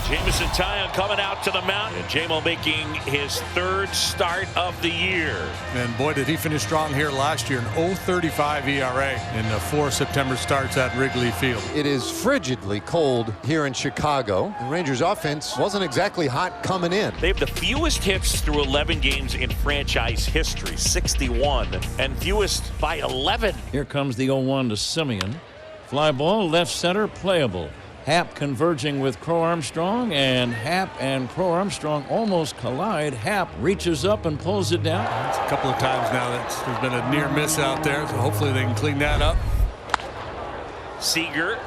Jamison Tyone coming out to the mound. And J-Mo making his third start of the year. And boy, did he finish strong here last year. An 0.35 ERA in the 4 September starts at Wrigley Field. It is frigidly cold here in Chicago. The Rangers offense wasn't exactly hot coming in. They have the fewest hits through 11 games in franchise history, 61, and fewest by 11. Here comes the 0-1 to Simeon. Fly ball, left center, playable. Happ converging with Crow Armstrong, and Happ and Crow Armstrong almost collide. Happ reaches up and pulls it down. It's a couple of times now that there's been a near miss out there, so hopefully they can clean that up. Seager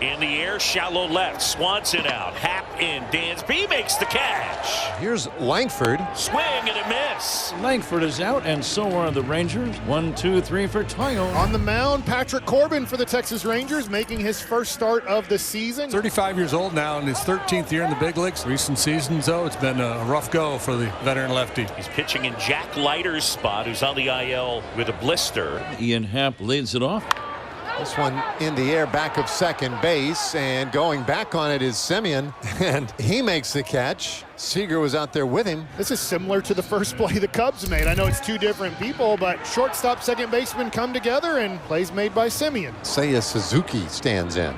in the air, shallow left. Swanson out. Happ in. Dansby makes the catch. Here's Langford. Swing and a miss. Langford is out, and so are the Rangers. 1, 2, 3 for Tyone. On the mound, Patrick Corbin for the Texas Rangers, making his first start of the season. 35 years old now in his 13th year in the big leagues. Recent seasons, though, it's been a rough go for the veteran lefty. He's pitching in Jack Leiter's spot, who's on the IL with a blister. Ian Happ leads it off. This one in the air back of second base, and going back on it is Simeon, and he makes the catch. Seager was out there with him. This is similar to the first play the Cubs made. I know it's two different people, but shortstop, second baseman come together, and plays made by Simeon. Seiya Suzuki stands in.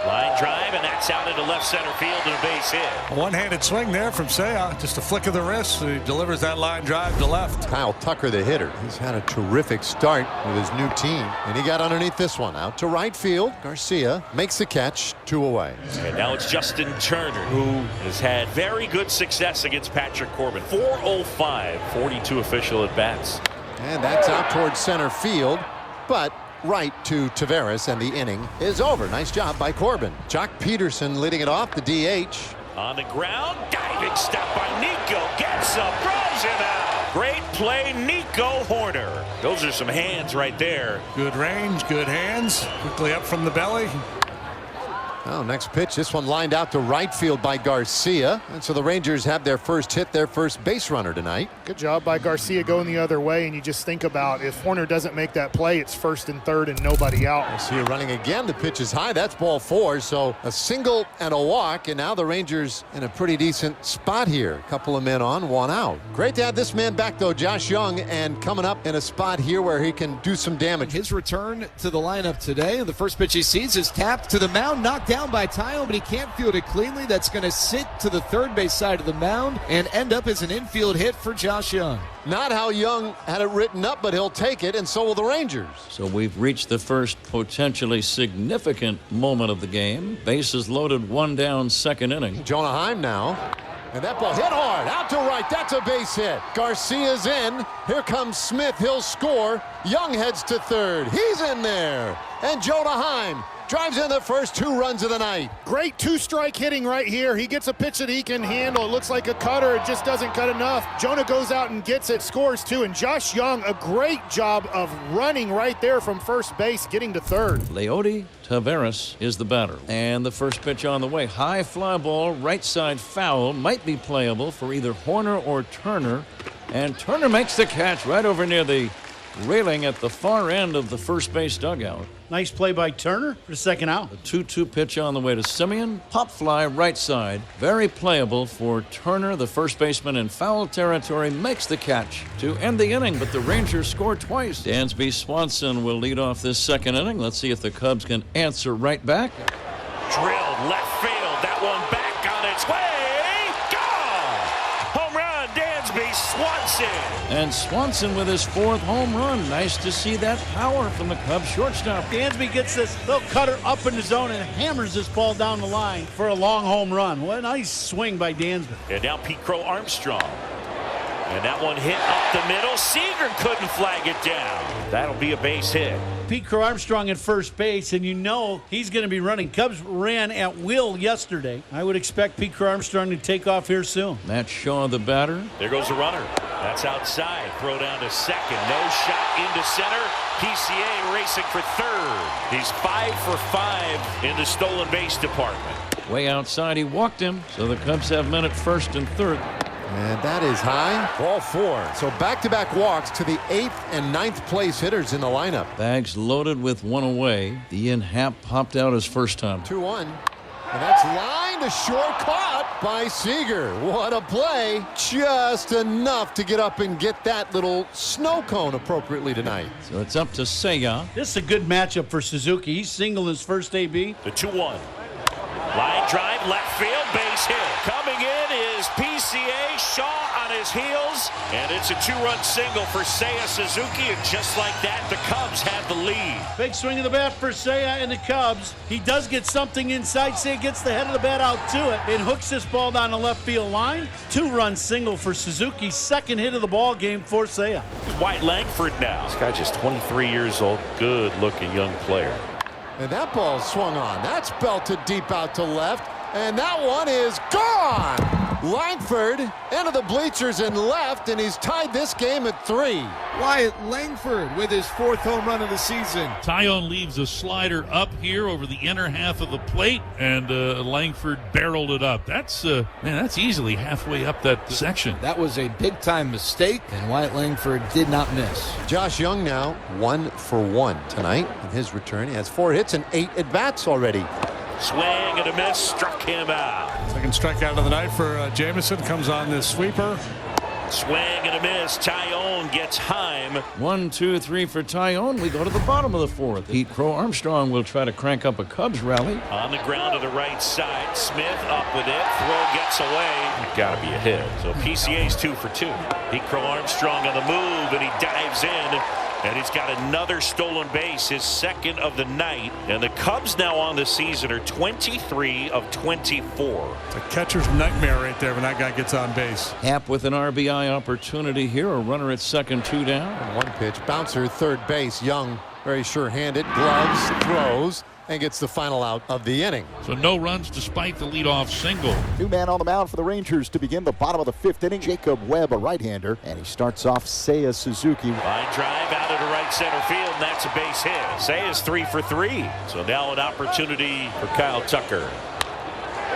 Line drive, and that's out into left center field and a base hit. A one-handed swing there from Seiya. Just a flick of the wrist. He delivers that line drive to left. Kyle Tucker, the hitter. He's had a terrific start with his new team, and he got underneath this one. Out to right field. Garcia makes the catch, 2 away. And now it's Justin Turner, who has had very good success against Patrick Corbin. 405, 42 official at bats. And that's out towards center field, but right to Taveras, and the inning is over. Nice job by Corbin. Jock Peterson leading it off, the DH. On the ground, diving step by Nico, gets up, throws him out. Great play, Nico Horner. Those are some hands right there. Good range, good hands. Quickly up from the belly. Oh, next pitch. This one lined out to right field by Garcia. And so the Rangers have their first hit, their first base runner tonight. Good job by Garcia going the other way, and you just think about if Horner doesn't make that play, it's first and third and nobody out. Garcia running again. The pitch is high. That's ball 4. So a single and a walk, and now the Rangers in a pretty decent spot here. A couple of men on, 1 out. Great to have this man back, though, Josh Young, and coming up in a spot here where he can do some damage. His return to the lineup today. The first pitch he sees is tapped to the mound, knocked down by Tyone, but he can't field it cleanly. That's going to sit to the third base side of the mound and end up as an infield hit for Josh Young. Not how Young had it written up, but he'll take it, and so will the Rangers. So we've reached the first potentially significant moment of the game. Bases loaded, 1 down, second inning. Jonah Heim now. And that ball hit hard, out to right. That's a base hit. Garcia's in. Here comes Smith. He'll score. Young heads to third. He's in there. And Jonah Heim drives in the first 2 runs of the night. Great 2-strike hitting right here. He gets a pitch that he can handle. It looks like a cutter. It just doesn't cut enough. Jonah goes out and gets it, scores 2. And Josh Young, a great job of running right there from first base, getting to third. Leody Taveras is the batter. And the first pitch on the way. High fly ball, right side foul. Might be playable for either Horner or Turner. And Turner makes the catch right over near the railing at the far end of the first base dugout. Nice play by Turner for the second out. The 2-2 pitch on the way to Simeon. Pop fly right side. Very playable for Turner. The first baseman in foul territory makes the catch to end the inning, but the Rangers score twice. Dansby Swanson will lead off this second inning. Let's see if the Cubs can answer right back. Drilled left field. That one back on its way. Gone! Home run, Dansby Swanson. And Swanson with his 4th home run. Nice to see that power from the Cubs shortstop. Dansby gets this little cutter up in the zone and hammers this ball down the line for a long home run. What a nice swing by Dansby. And now Pete Crow Armstrong. And that one hit up the middle. Seager couldn't flag it down. That'll be a base hit. Pete Crow Armstrong at first base, and you know he's going to be running. Cubs ran at will yesterday. I would expect Pete Crow Armstrong to take off here soon. Matt Shaw, the batter. There goes the runner. That's outside. Throw down to second. No shot into center. PCA racing for third. He's 5 for 5 in the stolen base department. Way outside, he walked him. So the Cubs have men at first and third. And that is high. Ball 4. So back-to-back walks to the 8th and 9th place hitters in the lineup. Bags loaded with 1 away. Ian Happ popped out his first time. 2-1. And that's line line to short, caught by Seager. What a play. Just enough to get up and get that little snow cone appropriately tonight. So it's up to Seiya. This is a good matchup for Suzuki. He's single his first AB. The 2-1. Line drive, left field, base hit. Coming in is PCA, Shaw on his heels, and it's a 2-run single for Seiya Suzuki, and just like that, the Cubs have the lead. Big swing of the bat for Seiya and the Cubs. He does get something inside. Seiya gets the head of the bat out to it and hooks this ball down the left field line. 2-run single for Suzuki. Second hit of the ball game for Seiya. Wyatt Langford now. This guy just 23 years old. Good-looking young player. And that ball swung on. That's belted deep out to left. And that one is gone. Langford into the bleachers and left, and he's tied this game at 3. Wyatt Langford with his 4th home run of the season. Taillon leaves a slider up here over the inner half of the plate, and Langford barreled it up. That's that's easily halfway up that section. That was a big-time mistake, and Wyatt Langford did not miss. Josh Young now 1 for 1 tonight in his return. He has 4 hits and 8 at-bats already. Swing and a miss, struck him out. Second strikeout of the night for Jamison. Comes on this sweeper. Swing and a miss. Taillon gets Heim. 1, 2, 3 for Taillon. We go to the bottom of the 4th. Pete Crow Armstrong will try to crank up a Cubs rally. On the ground to the right side. Smith up with it. Throw gets away. Got to be a hit. So PCA's 2 for 2. Pete Crow Armstrong on the move, and he dives in. And he's got another stolen base, his 2nd of the night. And the Cubs now on the season are 23 of 24. It's a catcher's nightmare right there when that guy gets on base. Happ with an RBI opportunity here. A runner at second, 2 down. And 1 pitch. Bouncer, third base. Young, very sure-handed. Gloves, throws, and gets the final out of the inning. So no runs despite the leadoff single. New man on the mound for the Rangers to begin the bottom of the 5th inning. Jacob Webb, a right-hander, and he starts off Seiya Suzuki. Line drive out into right center field, and that's a base hit. Seiya's 3 for 3. So now an opportunity for Kyle Tucker.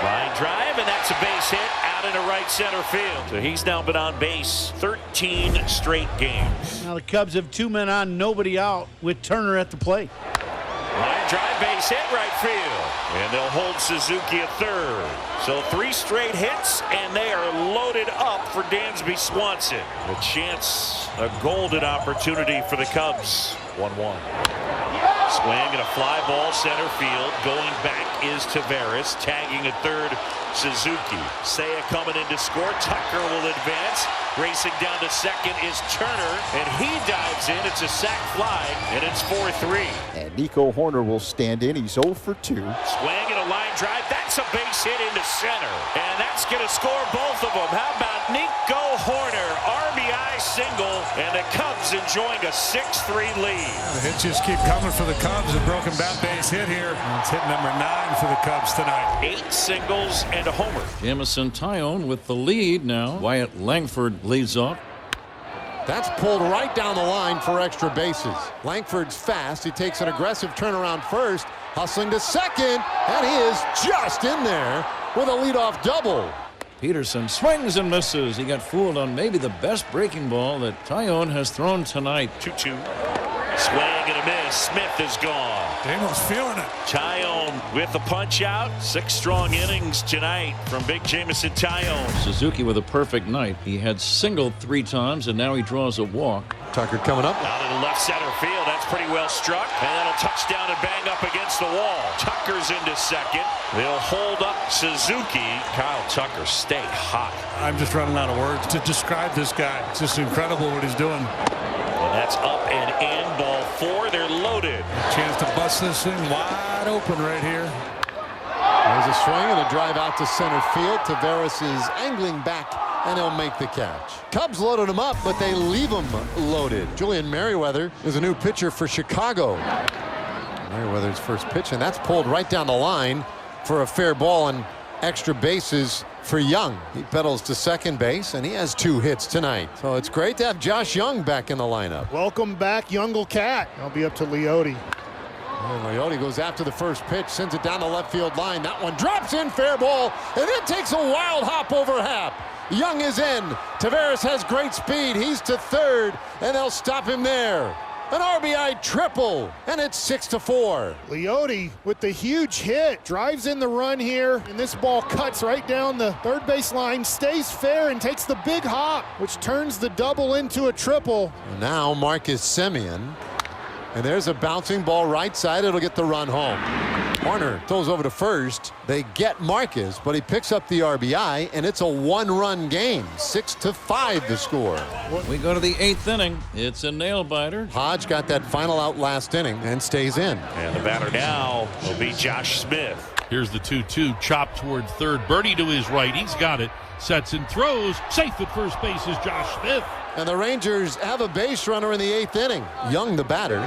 Line drive, and that's a base hit out into right center field. So he's now been on base 13 straight games. Now the Cubs have 2 men on, nobody out, with Turner at the plate. Line drive, base hit, right field. And they'll hold Suzuki at 3rd. So 3 straight hits, and they are loaded up for Dansby Swanson. A chance, a golden opportunity for the Cubs. 1-1. Swing and a fly ball center field. Going back is Taveras. Tagging at 3rd, Suzuki. Seiya coming in to score. Tucker will advance. Racing down to 2nd is Turner, and he dives in. It's a sac fly, and it's 4-3. And Nico Horner will stand in. He's 0 for 2. Swing and a line drive. That's a base hit into center, and that's going to score both of them. How about Nico Horner? RBI single, and the Cubs enjoying a 6-3 lead. The hits just keep coming for the Cubs. A broken bat base hit here. It's hit number 9 for the Cubs tonight. 8 singles and a homer. Jamison Taillon with the lead now. Wyatt Langford leads off. That's pulled right down the line for extra bases. Langford's fast. He takes an aggressive turnaround first, hustling to 2nd, and he is just in there with a leadoff double. Peterson swings and misses. He got fooled on maybe the best breaking ball that Taillon has thrown tonight. 2-2. Swing and a miss. Smith is gone. Daniel's feeling it. Taillon with the punch out. 6 strong innings tonight from Big Jamison Taillon. Suzuki with a perfect night. He had singled 3 times, and now he draws a walk. Tucker coming up. Out in the left center field. That's pretty well struck. And that'll touch down and bang up against the wall. Tucker's into 2nd. They'll hold up Suzuki. Kyle Tucker, stay hot. I'm just running out of words to describe this guy. It's just incredible what he's doing. And that's up and in. Ball 4. They're loaded. Chance to bust this thing wide open right here. There's a swing and a drive out to center field. Taveras is angling back, and he'll make the catch. Cubs loaded him up, but they leave him loaded. Julian Merriweather is a new pitcher for Chicago. Merriweather's first pitch, and that's pulled right down the line for a fair ball and extra bases for Young. He pedals to 2nd base, and he has 2 hits tonight. So it's great to have Josh Young back in the lineup. Welcome back, Youngle Cat. I'll be up to Leote. And Leote goes after the first pitch, sends it down the left field line. That one drops in, fair ball, and it takes a wild hop over Happ. Young is in. Taveras has great speed. He's to 3rd, and they'll stop him there. An RBI triple, and it's 6-4. Leote with the huge hit, drives in the run here, and this ball cuts right down the third base line, stays fair, and takes the big hop, which turns the double into a triple. Now Marcus Semien, and there's a bouncing ball right side. It'll get the run home. Warner throws over to first. They get Marcus, but he picks up the RBI, and it's a one-run game. 6-5 the score. We go to the 8th inning. It's a nail-biter. Hodge got that final out last inning and stays in. And the batter now will be Josh Smith. Here's the 2-2 chop toward third. Birdie to his right. He's got it. Sets and throws. Safe at first base is Josh Smith. And the Rangers have a base runner in the 8th inning. Young, the batter,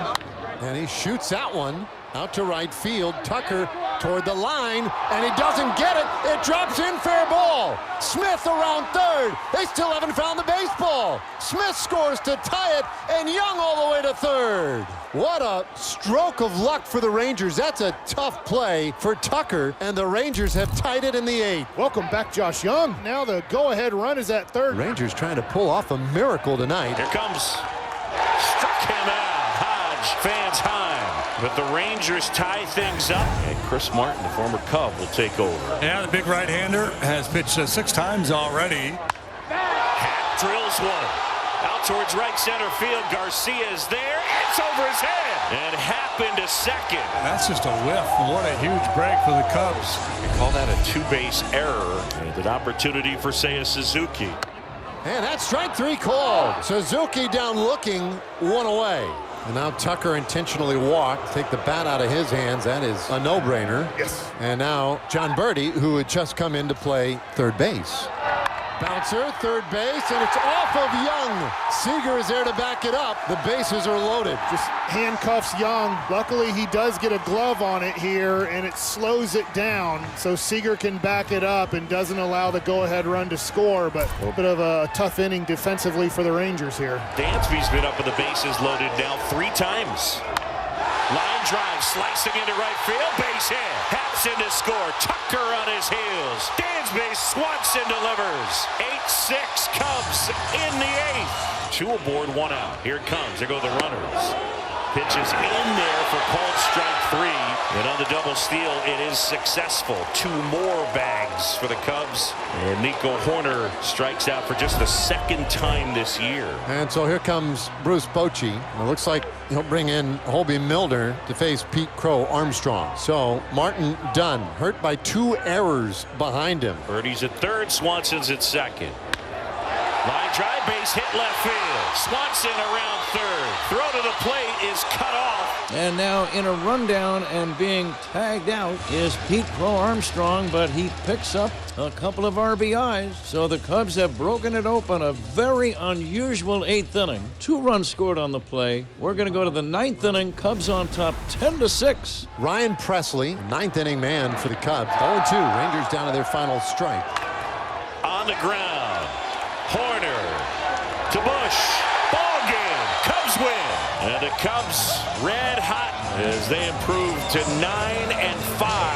and he shoots that one out to right field. Tucker toward the line, and he doesn't get it. It drops in, fair ball. Smith around third. They still haven't found the baseball. Smith scores to tie it, and Young all the way to third. What a stroke of luck for the Rangers. That's a tough play for Tucker, and the Rangers have tied it in the 8th. Welcome back, Josh Young. Now the go-ahead run is at third. Rangers trying to pull off a miracle tonight. Here comes. Struck him out. Hodge, fans high. But the Rangers tie things up, and Chris Martin, the former Cub, will take over. Yeah, the big right-hander has pitched 6 times already. Happ drills one. Out towards right center field. Garcia is there. It's over his head. And Happ into second. That's just a whiff. What a huge break for the Cubs. We call that a two-base error. And an opportunity for Seiya Suzuki. And that's strike 3 called. Suzuki down looking, one away. And now Tucker intentionally walked, take the bat out of his hands. That is a no-brainer. Yes. And now John Birdie, who had just come in to play third base. Bouncer, third base, and it's off of Young. Seager is there to back it up. The bases are loaded. Just handcuffs Young. Luckily, he does get a glove on it here, and it slows it down so Seager can back it up and doesn't allow the go-ahead run to score, but a little bit of a tough inning defensively for the Rangers here. Dansby's been up with the bases loaded now 3 times. Line drive, slicing into right field, base hit. Haps in to score. Tucker on his heels. Dansby, Swanson delivers. 8-6 Cubs in the 8th. 2 aboard, 1 out. Here it comes. There go the runners. Pitches in there for called strike 3. And on the double steal, it is successful. 2 more bags for the Cubs. And Nico Horner strikes out for just the 2nd time this year. And so here comes Bruce Bochy. It looks like he'll bring in Holby Milner to face Pete Crow Armstrong. So Martin done. Hurt by 2 errors behind him. Birdie's at third, Swanson's at second. Line drive, base hit left field. Swanson around third. Throw to the plate is cut off. And now in a rundown and being tagged out is Pete Crow Armstrong, but he picks up a couple of RBIs. So the Cubs have broken it open. A very unusual 8th inning. 2 runs scored on the play. We're going to go to the 9th inning. Cubs on top 10-6. Ryan Presley, 9th inning man for the Cubs. 0-2. Rangers down to their final strike. On the ground. Horner to Bush. Ball game. Cubs win. And the Cubs red hot as they improve to 9-5.